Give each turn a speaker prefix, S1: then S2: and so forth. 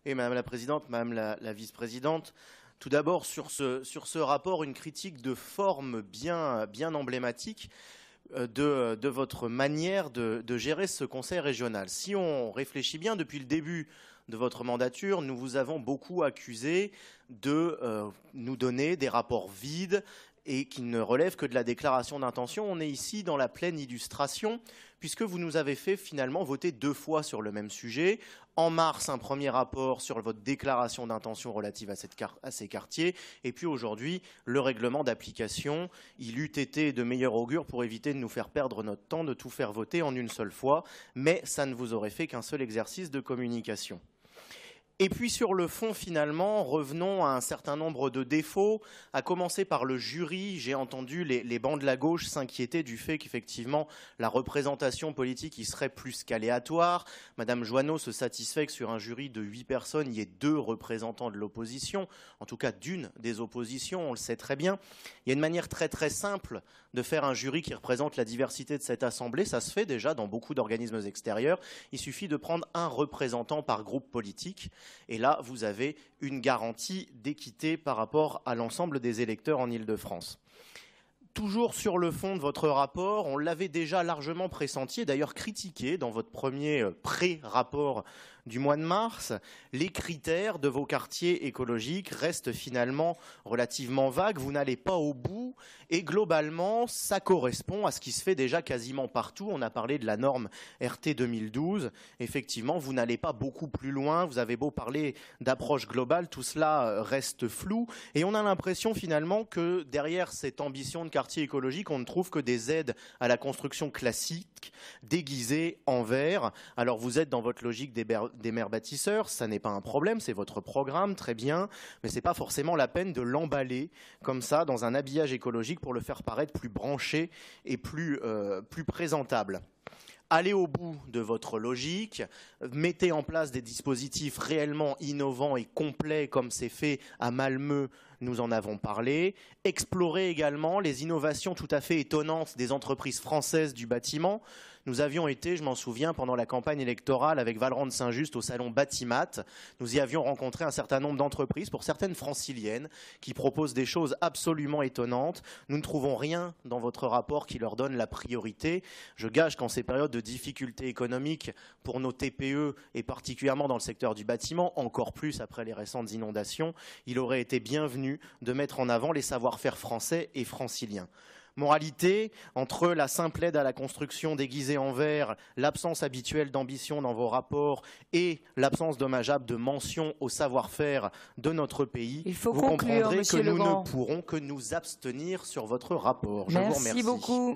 S1: Et Madame la Présidente, Madame la Vice-Présidente, tout d'abord sur ce rapport, une critique de forme bien emblématique de votre manière de gérer ce Conseil régional. Si on réfléchit bien, depuis le début de votre mandature, nous vous avons beaucoup accusé de nous donner des rapports vides et qui ne relèvent que de la déclaration d'intention. On est ici dans la pleine illustration, puisque vous nous avez fait finalement voter 2 fois sur le même sujet. En mars, un premier rapport sur votre déclaration d'intention relative à ces quartiers, et puis aujourd'hui, le règlement d'application. Il eût été de meilleur augure pour éviter de nous faire perdre notre temps, de tout faire voter en une seule fois, mais ça ne vous aurait fait qu'un seul exercice de communication. Et puis sur le fond, finalement, revenons à un certain nombre de défauts, à commencer par le jury. J'ai entendu les bancs de la gauche s'inquiéter du fait qu'effectivement, la représentation politique y serait plus qu'aléatoire. Madame Joanneau se satisfait que sur un jury de 8 personnes, il y ait 2 représentants de l'opposition, en tout cas d'une des oppositions, on le sait très bien. Il y a une manière très simple de faire un jury qui représente la diversité de cette Assemblée. Ça se fait déjà dans beaucoup d'organismes extérieurs. Il suffit de prendre un représentant par groupe politique. Et là, vous avez une garantie d'équité par rapport à l'ensemble des électeurs en Île-de-France. Toujours sur le fond de votre rapport, on l'avait déjà largement pressenti, et d'ailleurs critiqué dans votre premier pré-rapport du mois de mars. Les critères de vos quartiers écologiques restent finalement relativement vagues. Vous n'allez pas au bout et globalement, ça correspond à ce qui se fait déjà quasiment partout. On a parlé de la norme RT 2012. Effectivement, vous n'allez pas beaucoup plus loin. Vous avez beau parler d'approche globale, tout cela reste flou. Et on a l'impression finalement que derrière cette ambition de quartier écologique, on ne trouve que des aides à la construction classique déguisées en vert. Alors vous êtes dans votre logique des maires bâtisseurs, ça n'est pas un problème, c'est votre programme, très bien, mais ce n'est pas forcément la peine de l'emballer comme ça dans un habillage écologique pour le faire paraître plus branché et plus présentable. Allez au bout de votre logique, mettez en place des dispositifs réellement innovants et complets comme c'est fait à Malmö, nous en avons parlé. Explorez également les innovations tout à fait étonnantes des entreprises françaises du bâtiment. Nous avions été, je m'en souviens, pendant la campagne électorale avec Valran de Saint-Just au salon Batimat. Nous y avions rencontré un certain nombre d'entreprises, pour certaines franciliennes, qui proposent des choses absolument étonnantes. Nous ne trouvons rien dans votre rapport qui leur donne la priorité. Je gage qu'en ces périodes de difficultés économiques pour nos TPE et particulièrement dans le secteur du bâtiment, encore plus après les récentes inondations, il aurait été bienvenu de mettre en avant les savoir-faire français et franciliens. Moralité, entre la simple aide à la construction déguisée en vert, l'absence habituelle d'ambition dans vos rapports et l'absence dommageable de mention au savoir-faire de notre pays, vous comprendrez que nous ne pourrons que nous abstenir sur votre rapport. Je vous remercie.
S2: Merci beaucoup.